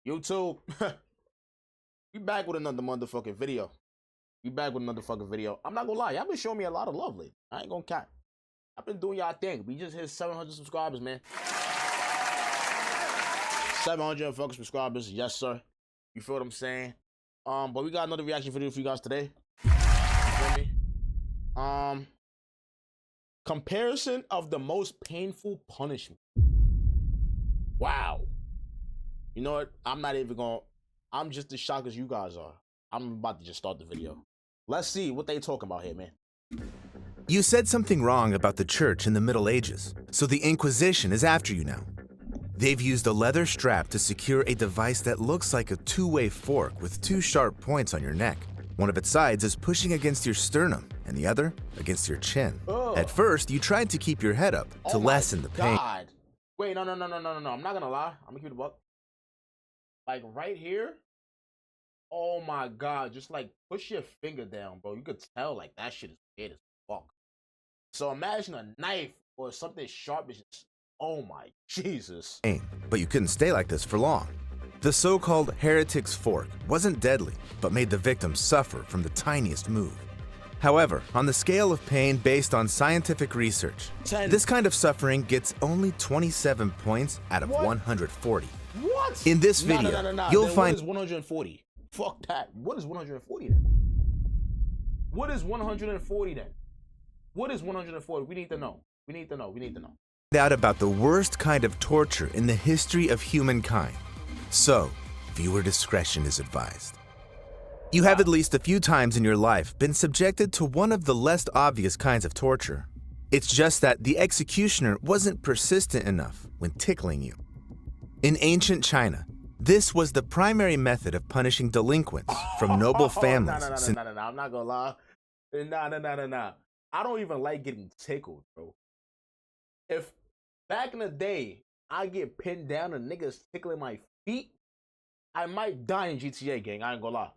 YouTube, we back with another motherfucking video. I'm not gonna lie, y'all been showing me a lot of love lately. I ain't gonna cap. I've been doing y'all thing. We just hit 700 subscribers, man. 700 fucking subscribers, yes sir. You feel what I'm saying? But we got another reaction video for you guys today. You feel me? Comparison of the most painful punishment. Wow. You know what? I'm just as shocked as you guys are. I'm about to just start the video. Let's see what they talking about here, man. You said something wrong about the church in the Middle Ages, so the Inquisition is after you now. They've used a leather strap to secure a device that looks like a two-way fork with two sharp points on your neck. One of its sides is pushing against your sternum, and the other against your chin. Ugh. At first, you tried to keep your head up to lessen the pain. God. Wait, no. I'm not gonna lie. I'm gonna keep it a buck. Like right here. Oh my God. Just like push your finger down, bro. You could tell like that shit is weird as fuck. So imagine a knife or something sharp. Oh my Jesus. But you couldn't stay like this for long. The so-called heretic's fork wasn't deadly, but made the victim suffer from the tiniest move. However, on the scale of pain based on scientific research, 10. This kind of suffering gets only 27 points out of 140. What? In this video, you'll then find... What is 140? Fuck that. What is 140 then? What is 140 then? What is 140? We need to know. We need to know. out about the worst kind of torture in the history of humankind. So, viewer discretion is advised. You have at least a few times in your life been subjected to one of the less obvious kinds of torture. It's just that the executioner wasn't persistent enough when tickling you. In ancient China, this was the primary method of punishing delinquents from noble families. No. I'm not gonna lie. Nah. I don't even like getting tickled, bro. If back in the day I get pinned down and niggas tickling my feet, I might die in GTA, gang. I ain't gonna lie.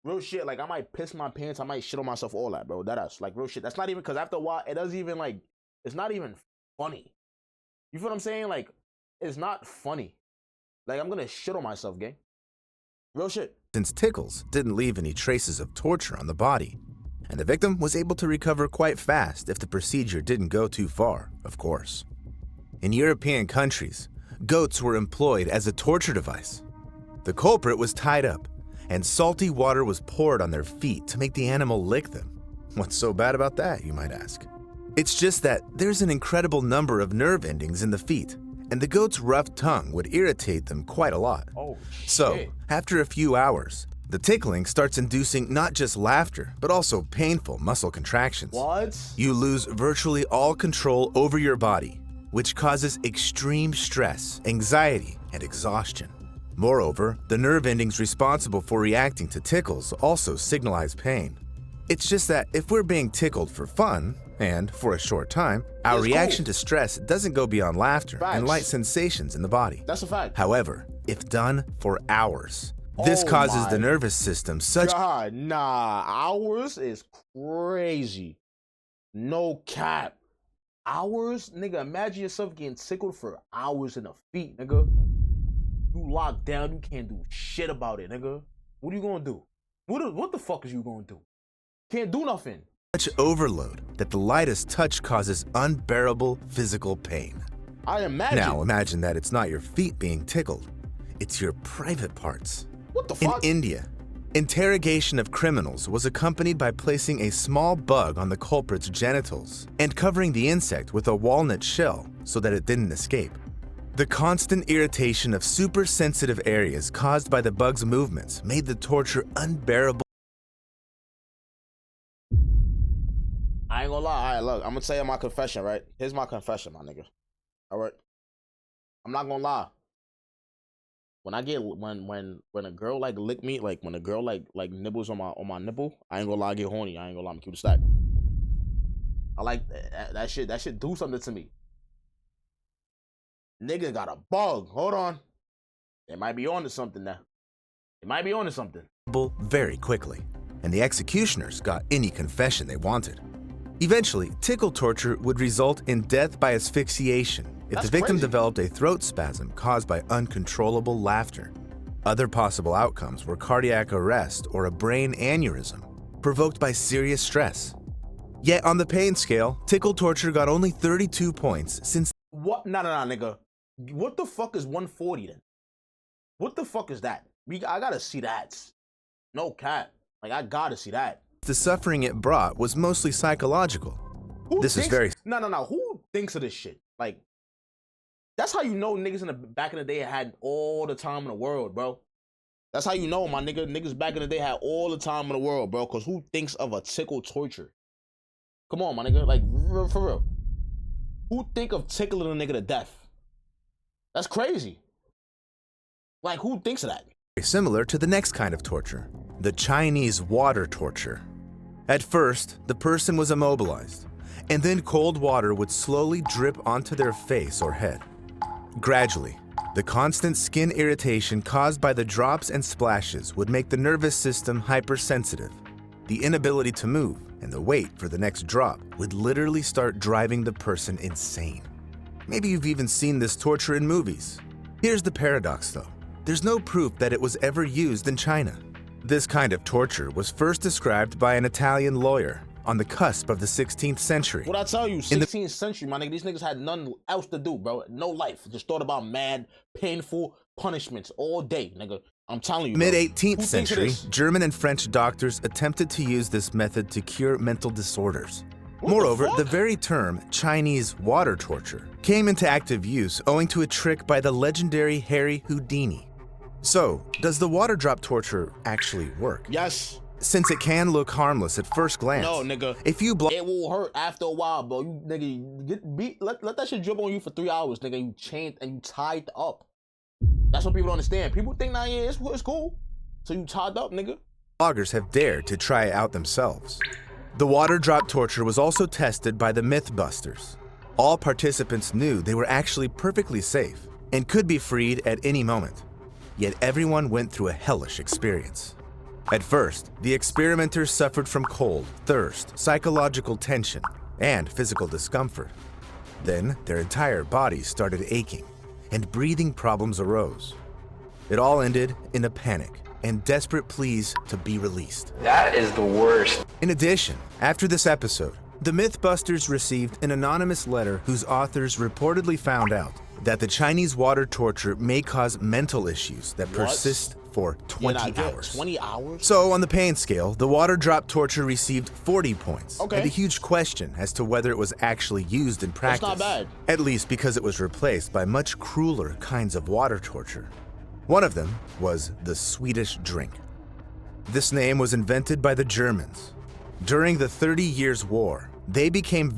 Real shit, like I might piss my pants, I might shit on myself, all that, bro. That's like real shit. That's not even, because after a while, it doesn't even like, it's not even funny. You feel what I'm saying? Like, it's not funny. Like, I'm gonna shit on myself, gang. Real shit. Since tickles didn't leave any traces of torture on the body, and the victim was able to recover quite fast if the procedure didn't go too far, of course. In European countries, goats were employed as a torture device. The culprit was tied up, and salty water was poured on their feet to make the animal lick them. What's so bad about that, you might ask? It's just that there's an incredible number of nerve endings in the feet, and the goat's rough tongue would irritate them quite a lot. Oh, shit. So, after a few hours, the tickling starts inducing not just laughter, but also painful muscle contractions. What? You lose virtually all control over your body, which causes extreme stress, anxiety, and exhaustion. Moreover, the nerve endings responsible for reacting to tickles also signalize pain. It's just that if we're being tickled for fun, and for a short time, our reaction to stress doesn't go beyond laughter and light sensations in the body. That's a fact. However, if done for hours, this causes the nervous system such... God, nah, hours is crazy. No cap. Hours? Nigga, imagine yourself getting tickled for hours in the feet, nigga. You locked down, you can't do shit about it, nigga. What are you gonna do? What the fuck is you gonna do? Can't do nothing. Such overload that the lightest touch causes unbearable physical pain. I imagine. Now imagine that it's not your feet being tickled, it's your private parts. What the fuck? In India, interrogation of criminals was accompanied by placing a small bug on the culprit's genitals and covering the insect with a walnut shell so that it didn't escape. The constant irritation of super-sensitive areas caused by the bug's movements made the torture unbearable. I ain't gonna lie. All right, look, I'm gonna tell you my confession, right? Here's my confession, my nigga. All right? I'm not gonna lie. When I get when a girl like lick me, like when a girl like nibbles on my nipple, I ain't gonna lie, I get horny. I ain't gonna lie, I'm cute as that. I like that shit. That shit do something to me. Nigga got a bug. Hold on. They might be on to something now. They might be on to something. Very quickly, and the executioners got any confession they wanted. Eventually, tickle torture would result in death by asphyxiation if the victim developed a throat spasm caused by uncontrollable laughter. Other possible outcomes were cardiac arrest or a brain aneurysm provoked by serious stress. Yet on the pain scale, tickle torture got only 32 points since What? Nah, nigga. What the fuck is 140 then? What the fuck is that? I gotta see that. No cap. Like, I gotta see that. the suffering it brought was mostly psychological. This is very... No. Who thinks of this shit? Like, that's how you know niggas in the back in the day had all the time in the world, bro. That's how you know, my nigga. Niggas back in the day had all the time in the world, bro. Because who thinks of a tickle torture? Come on, my nigga. Like, for real. Who think of tickling a nigga to death? That's crazy. Like, who thinks of that? Similar to the next kind of torture, the Chinese water torture. At first, the person was immobilized, and then cold water would slowly drip onto their face or head. Gradually, the constant skin irritation caused by the drops and splashes would make the nervous system hypersensitive. The inability to move and the wait for the next drop would literally start driving the person insane. Maybe you've even seen this torture in movies. Here's the paradox though. There's no proof that it was ever used in China. This kind of torture was first described by an Italian lawyer on the cusp of the 16th century. What I tell you, 16th century, my nigga, these niggas had nothing else to do, bro. No life. Just thought about mad, painful punishments all day, nigga. I'm telling you. Mid-18th century, German and French doctors attempted to use this method to cure mental disorders. Moreover, the very term Chinese water torture came into active use owing to a trick by the legendary Harry Houdini. So, does the water drop torture actually work? Yes. Since it can look harmless at first glance. No, nigga. If you it will hurt after a while, bro. You nigga, get beat. Let that shit drip on you for 3 hours, nigga. You chained and you tied up. That's what people don't understand. People think, nah, yeah, it's cool. So you tied up, nigga. Bloggers have dared to try it out themselves. The water drop torture was also tested by the Mythbusters. All participants knew they were actually perfectly safe and could be freed at any moment. Yet everyone went through a hellish experience. At first, the experimenters suffered from cold, thirst, psychological tension, and physical discomfort. Then, their entire bodies started aching, and breathing problems arose. It all ended in a panic and desperate pleas to be released. That is the worst. In addition, after this episode, the Mythbusters received an anonymous letter whose authors reportedly found out that the Chinese water torture may cause mental issues that persist for 20 hours. 20 hours? So on the pain scale, the water drop torture received 40 points. Okay. And a huge question as to whether it was actually used in practice. That's not bad. At least because it was replaced by much crueler kinds of water torture. One of them was the Swedish drink. This name was invented by the Germans. During the 30 Years' War, they became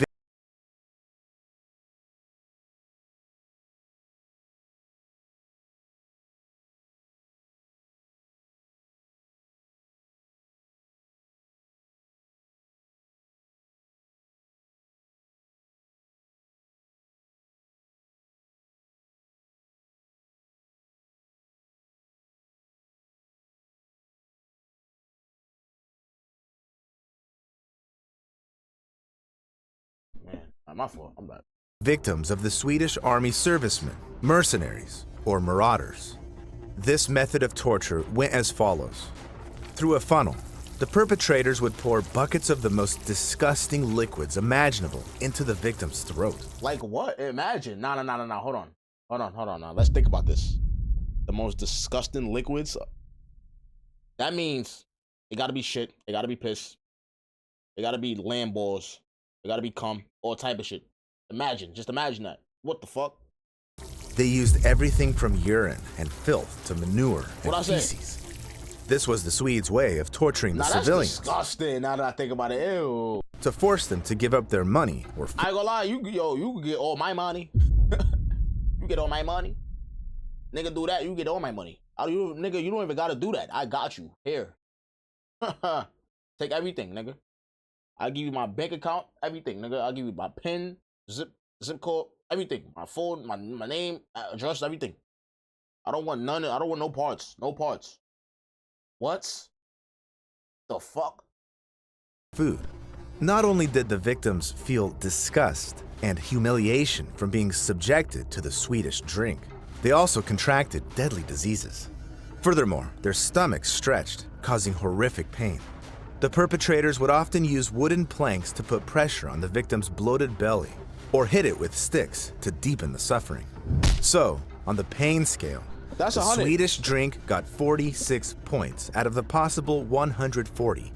Man, not my fault. I'm bad. victims of the Swedish army servicemen, mercenaries, or marauders. This method of torture went as follows. Through a funnel, the perpetrators would pour buckets of the most disgusting liquids imaginable into the victim's throat. Like what? Imagine. Nah. Hold on. Now, let's think about this. The most disgusting liquids. That means it gotta be shit. It gotta be piss. It gotta be lamb balls. It gotta be cum. All type of shit. Just imagine that. What the fuck? They used everything from urine and filth to manure and What'd I say? feces. This was the Swedes' way of torturing the civilians. That's disgusting. Now that I think about it, ew. To force them to give up their money or I ain't gonna lie, you can get all my money. You get all my money. Nigga, do that, you get all my money. Nigga, you don't even gotta do that. I got you. Here. Take everything, nigga. I'll give you my bank account, everything, nigga. I'll give you my PIN, zip code, everything. My phone, my name, address, everything. I don't want none. I don't want no parts. No parts. What? The fuck? food. Not only did the victims feel disgust and humiliation from being subjected to the Swedish drink, they also contracted deadly diseases. Furthermore, their stomachs stretched, causing horrific pain. The perpetrators would often use wooden planks to put pressure on the victim's bloated belly or hit it with sticks to deepen the suffering. So, on the pain scale, That's the 100. Swedish drink got 46 points out of the possible 140.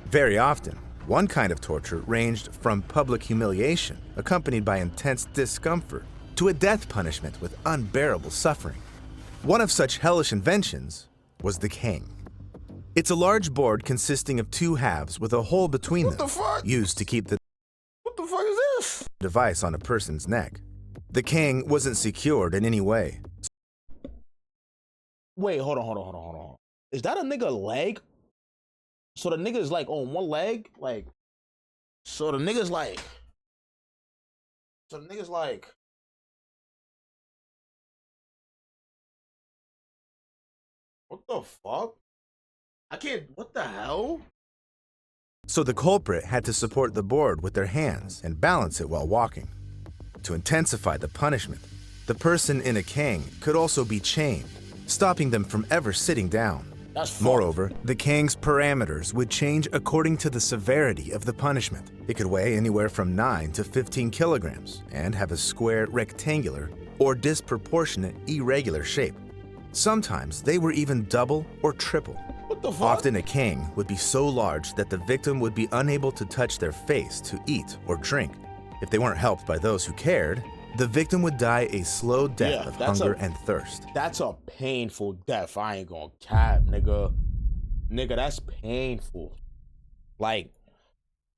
Very often, one kind of torture ranged from public humiliation, accompanied by intense discomfort, to a death punishment with unbearable suffering. One of such hellish inventions was the cane. It's a large board consisting of two halves with a hole between them, used to keep the What the fuck is this? device on a person's neck. The cane wasn't secured in any way. Wait, hold on. Is that a nigga leg? So the nigga's like on one leg? Like, so the nigga's like, what the fuck? I can't, what the hell? So the culprit had to support the board with their hands and balance it while walking. To intensify the punishment, the person in a cane could also be chained, stopping them from ever sitting down. That's fucked. Moreover, the cane's parameters would change according to the severity of the punishment. It could weigh anywhere from 9 to 15 kilograms and have a square, rectangular, or disproportionate, irregular shape. Sometimes they were even double or triple. What the fuck? Often a cane would be so large that the victim would be unable to touch their face to eat or drink. If they weren't helped by those who cared, the victim would die a slow death of hunger and thirst. That's a painful death. I ain't gonna cap, nigga. Nigga, that's painful. Like,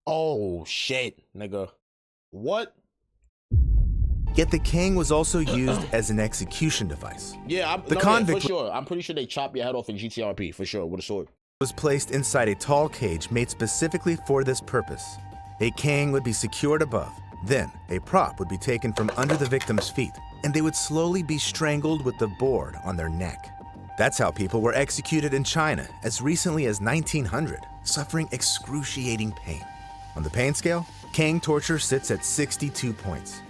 oh shit, nigga. What? Yet the cane was also used as an execution device. Yeah, convict for sure. I'm pretty sure they chop your head off in GTRP, for sure, with a sword. Was placed inside a tall cage made specifically for this purpose. A cane would be secured above. Then, a prop would be taken from under the victim's feet, and they would slowly be strangled with the board on their neck. That's how people were executed in China as recently as 1900, suffering excruciating pain. On the pain scale, cane torture sits at 62 points.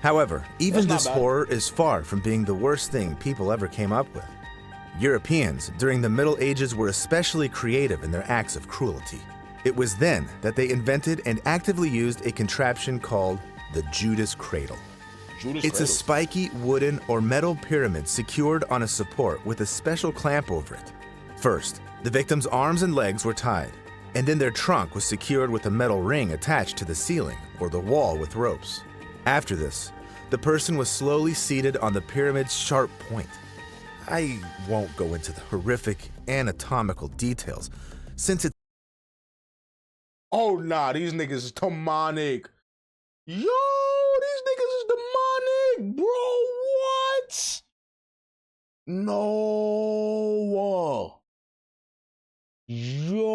However, even this horror is far from being the worst thing people ever came up with. Europeans during the Middle Ages were especially creative in their acts of cruelty. It was then that they invented and actively used a contraption called the Judas Cradle. It's a spiky wooden or metal pyramid secured on a support with a special clamp over it. First, the victim's arms and legs were tied, and then their trunk was secured with a metal ring attached to the ceiling or the wall with ropes. After this, the person was slowly seated on the pyramid's sharp point. I won't go into the horrific anatomical details, since it's Oh nah, these niggas is demonic. Yo, these niggas is demonic, bro. What? No. Yo.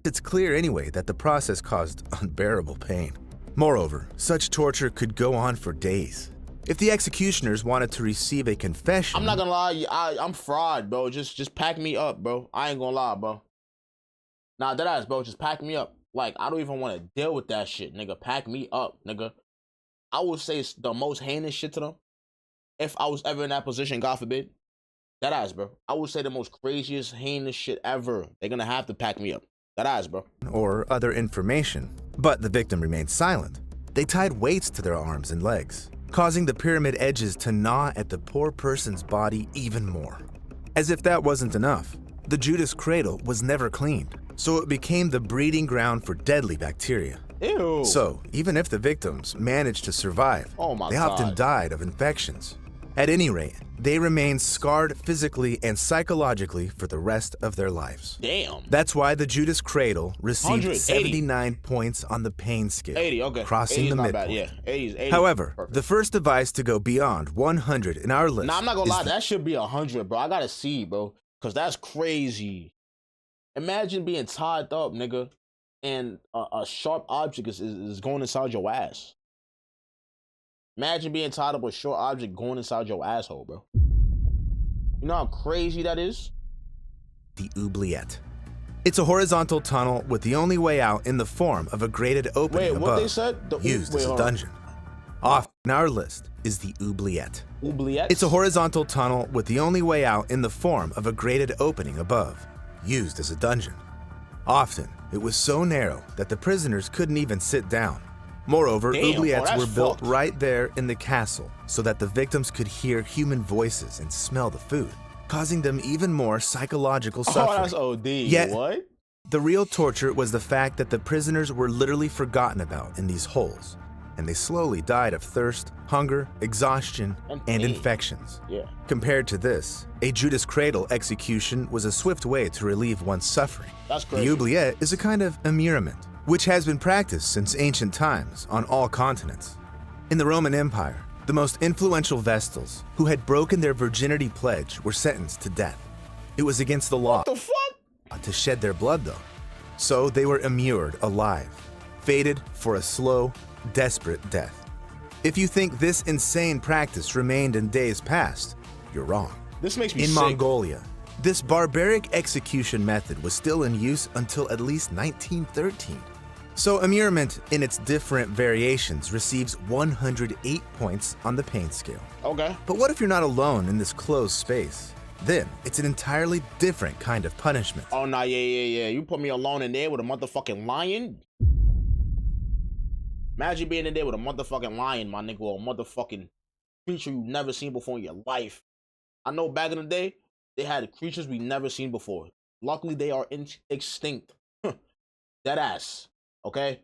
It's clear anyway that the process caused unbearable pain. Moreover, such torture could go on for days. If the executioners wanted to receive a confession... I'm not gonna lie, I'm fried, bro. Just pack me up, bro. I ain't gonna lie, bro. Nah, that ass, bro. Just pack me up. Like, I don't even want to deal with that shit, nigga. Pack me up, nigga. I would say it's the most heinous shit to them. If I was ever in that position, God forbid. That ass, bro. I would say the most craziest, heinous shit ever. They're gonna have to pack me up. That ass, bro. Or other information. But the victim remained silent. They tied weights to their arms and legs, causing the pyramid edges to gnaw at the poor person's body even more. As if that wasn't enough, the Judas Cradle was never cleaned, so it became the breeding ground for deadly bacteria. Ew. So, even if the victims managed to survive, they often died of infections. At any rate, they remained scarred physically and psychologically for the rest of their lives. Damn. That's why the Judas Cradle received 79 points on the pain scale, 80, okay. crossing the midpoint. Yeah, 80. However, Perfect. the first device to go beyond 100 in our list. Nah, I'm not gonna lie, that should be 100, bro. I gotta see, bro, because that's crazy. Imagine being tied up, nigga, and a sharp object is going inside your ass. Imagine being tied up with a short object going inside your asshole, bro. You know how crazy that is? The oubliette. It's a horizontal tunnel with the only way out in the form of a grated opening Wait, above, what they said? used as a dungeon. Off our list is the oubliette. Oubliette? It's a horizontal tunnel with the only way out in the form of a grated opening above, used as a dungeon. Often, it was so narrow that the prisoners couldn't even sit down. Moreover, oubliettes were built right there in the castle so that the victims could hear human voices and smell the food, causing them even more psychological suffering. Oh, that's OD. Yet, what? The real torture was the fact that the prisoners were literally forgotten about in these holes, and they slowly died of thirst, hunger, exhaustion, and infections. Yeah. Compared to this, a Judas Cradle execution was a swift way to relieve one's suffering. That's crazy. The oubliette is a kind of immurement, which has been practiced since ancient times on all continents. In the Roman Empire, the most influential Vestals who had broken their virginity pledge were sentenced to death. It was against the law What the fuck? to shed their blood, though. So they were immured alive, fated for a slow, desperate death. If you think this insane practice remained in days past, you're wrong. This makes me In sick. Mongolia, this barbaric execution method was still in use until at least 1913. So immurement in its different variations receives 108 points on the pain scale. Okay. But what if you're not alone in this closed space? Then it's an entirely different kind of punishment. Oh, nah, yeah. You put me alone in there with a motherfucking lion? Imagine being in there with a motherfucking lion, my nigga, or a motherfucking creature you've never seen before in your life. I know back in the day, they had creatures we never seen before. Luckily, they are extinct. Dead ass. Okay?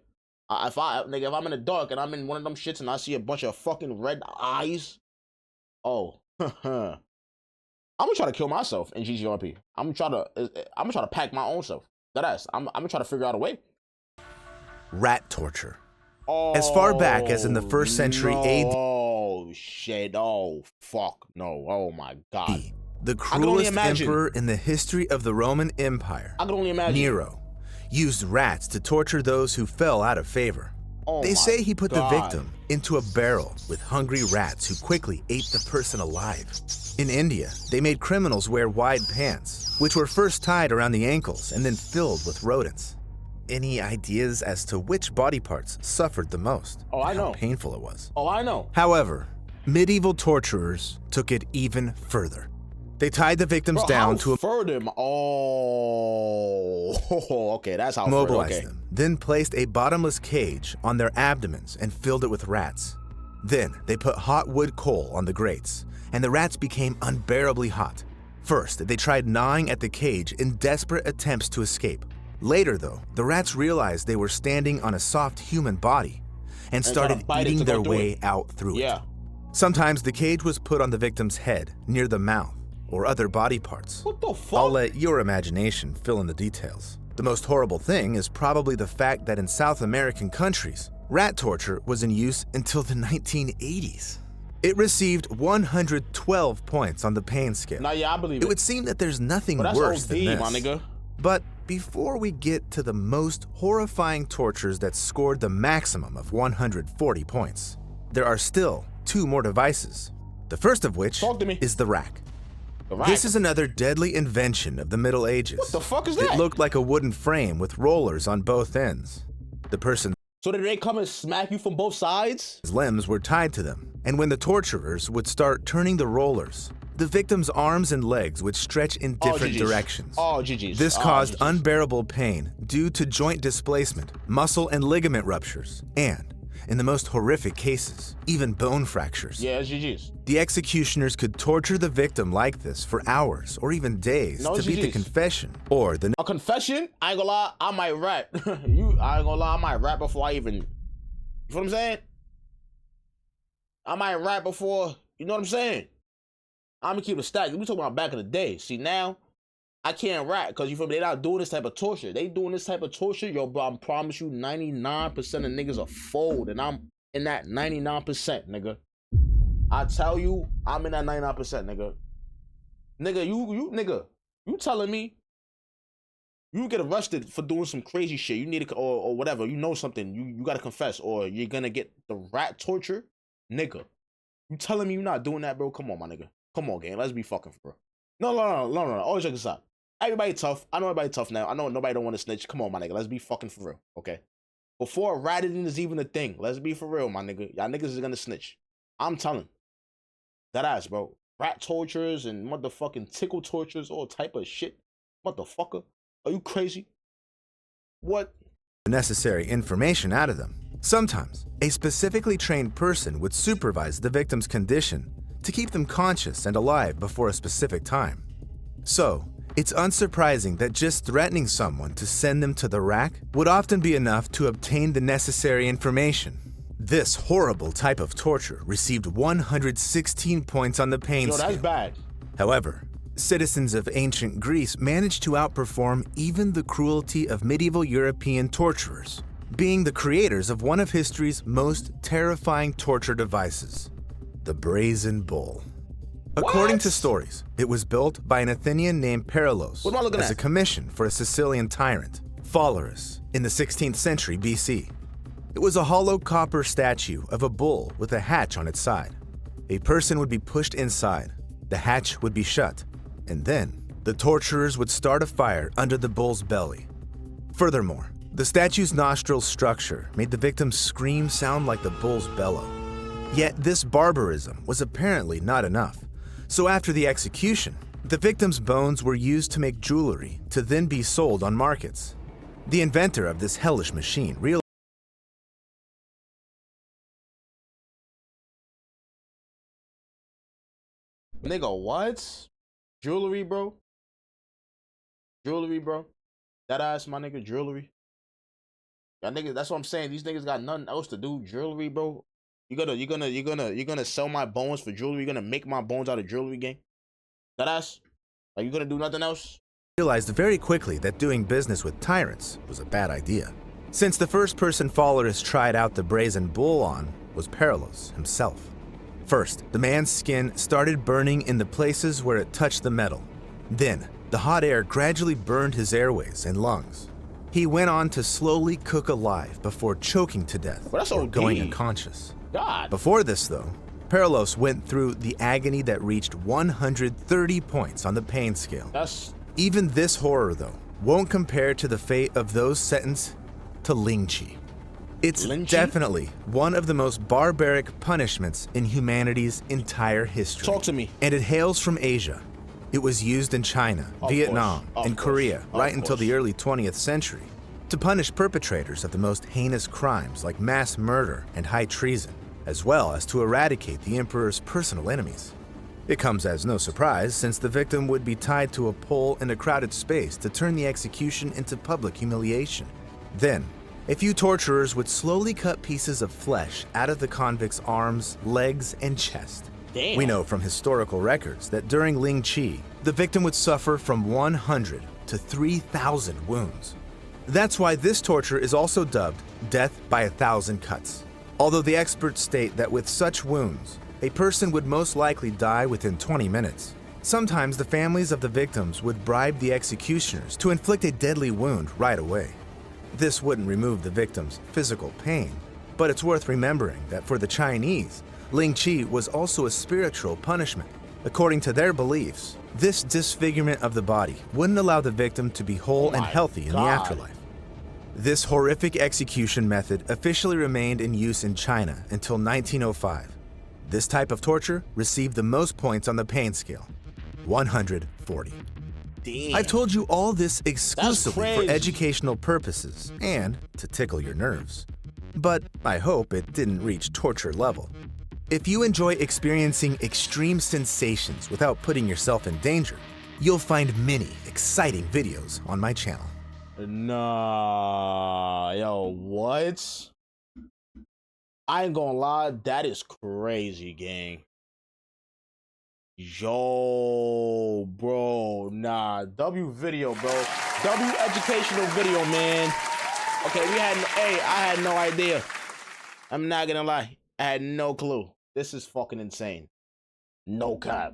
If I'm in the dark and I'm in one of them shits and I see a bunch of fucking red eyes, oh, I'm gonna try to kill myself in GGRP. I'm gonna try to pack my own self. Dead ass. I'm gonna try to figure out a way. Rat torture. As far back as in the 1st century AD. Oh shit! Oh fuck! No! Oh my god! The cruelest emperor in the history of the Roman Empire, I can only imagine. Nero, used rats to torture those who fell out of favor. They say he put the victim into a barrel with hungry rats who quickly ate the person alive. In India, they made criminals wear wide pants, which were first tied around the ankles and then filled with rodents. Any ideas as to which body parts suffered the most? Oh, I know. How painful it was. Oh, I know. However, medieval torturers took it even further. They tied the victims down to a okay, that's how mobilized them, then placed a bottomless cage on their abdomens and filled it with rats. Then they put hot wood coal on the grates, and the rats became unbearably hot. First, they tried gnawing at the cage in desperate attempts to escape. Later, though, the rats realized they were standing on a soft human body and started eating their way out through it. Sometimes the cage was put on the victim's head, near the mouth, or other body parts. What the fuck? I'll let your imagination fill in the details. The most horrible thing is probably the fact that in South American countries, rat torture was in use until the 1980s. It received 112 points on the pain scale. Nah, yeah, I believe it. It would seem that there's nothing worse than this. My nigga. But before we get to the most horrifying tortures that scored the maximum of 140 points, there are still 2 more devices. The first of which is the rack. This is another deadly invention of the Middle Ages. What the fuck is that? It looked like a wooden frame with rollers on both ends. The person So did they come and smack you from both sides? His limbs were tied to them, and when the torturers would start turning the rollers, the victim's arms and legs would stretch in different directions. Oh, GG's. This caused unbearable pain due to joint displacement, muscle and ligament ruptures, and, in the most horrific cases, even bone fractures. Yeah, GG's. The executioners could torture the victim like this for hours or even days to beat the confession or the... A confession? I ain't gonna lie, I might rap. I ain't gonna lie, I might rap before I even... You know what I'm saying? I might rap before... You know what I'm saying? I'm gonna keep it stacked. We talking about back in the day. See, now, I can't rap because you feel me? They not doing this type of torture. They doing this type of torture, yo, bro, I promise you 99% of niggas are fold, and I'm in that 99%, nigga. I tell you, I'm in that 99%, nigga. Nigga, you telling me you get arrested for doing some crazy shit. You need to, or whatever, you know something, you gotta confess, or you're gonna get the rat torture? Nigga, you telling me you're not doing that, bro? Come on, my nigga. Come on, gang. Let's be fucking for real. No. All jokes aside. Everybody tough. I know everybody tough now. I know nobody don't want to snitch. Come on, my nigga. Let's be fucking for real, okay? Before ratting is even a thing, let's be for real, my nigga. Y'all niggas is gonna snitch. I'm telling. That ass, bro. Rat tortures and motherfucking tickle tortures, all type of shit. Motherfucker. Are you crazy? What? Necessary information out of them. Sometimes, a specifically trained person would supervise the victim's condition to keep them conscious and alive before a specific time. So, it's unsurprising that just threatening someone to send them to the rack would often be enough to obtain the necessary information. This horrible type of torture received 116 points on the pain Yo, scale. that's bad. However, citizens of ancient Greece managed to outperform even the cruelty of medieval European torturers, being the creators of one of history's most terrifying torture devices, the Brazen Bull. According to stories, it was built by an Athenian named Perilos What am I looking as at? a commission for a Sicilian tyrant, Phalaris, in the 16th century BC. It was a hollow copper statue of a bull with a hatch on its side. A person would be pushed inside, the hatch would be shut, and then the torturers would start a fire under the bull's belly. Furthermore, the statue's nostril structure made the victim's scream sound like the bull's bellow. Yet this barbarism was apparently not enough. So after the execution, the victim's bones were used to make jewelry to then be sold on markets. The inventor of this hellish machine realized Nigga, what? Jewelry, bro? Jewelry, bro? That ass, my nigga, jewelry. Y'all niggas, that's what I'm saying. These niggas got nothing else to do. Jewelry, bro. You're gonna sell my bones for jewelry. You're gonna make my bones out of jewelry, gang. That ass. Are you gonna do nothing else? very quickly that doing business with tyrants was a bad idea, since the first person Phalaris tried out the Brazen Bull on was Perilos himself. First, the man's skin started burning in the places where it touched the metal. Then, the hot air gradually burned his airways and lungs. He went on to slowly cook alive before choking to death Well, that's or OD. going unconscious. God. Before this, though, Perilos went through the agony that reached 130 points on the pain scale. That's Even this horror, though, won't compare to the fate of those sentenced to Lingchi. It's Lingchi? definitely one of the most barbaric punishments in humanity's entire history. Talk to me. And it hails from Asia. It was used in China, Of Vietnam, course. and Of Korea course. right Of until the course. early 20th century to punish perpetrators of the most heinous crimes like mass murder and high treason, as well as to eradicate the emperor's personal enemies. It comes as no surprise, since the victim would be tied to a pole in a crowded space to turn the execution into public humiliation. Then, a few torturers would slowly cut pieces of flesh out of the convict's arms, legs, and chest. Damn. We know from historical records that during Lingchi, the victim would suffer from 100 to 3,000 wounds. That's why this torture is also dubbed death by 1,000 cuts. Although the experts state that with such wounds, a person would most likely die within 20 minutes. Sometimes the families of the victims would bribe the executioners to inflict a deadly wound right away. This wouldn't remove the victim's physical pain, but it's worth remembering that for the Chinese, Lingchi was also a spiritual punishment. According to their beliefs, this disfigurement of the body wouldn't allow the victim to be whole and my healthy in the God. afterlife. This horrific execution method officially remained in use in China until 1905. This type of torture received the most points on the pain scale, 140. damn. I've told you all this exclusively for crazy. educational purposes and to tickle your nerves. But I hope it didn't reach torture level. If you enjoy experiencing extreme sensations without putting yourself in danger, you'll find many exciting videos on my channel. Nah, yo, what? I ain't gonna lie, that is crazy, gang. Yo, bro, nah, W video, bro. W educational video, man. Okay, I had no idea. I'm not gonna lie, I had no clue. This is fucking insane. No cap.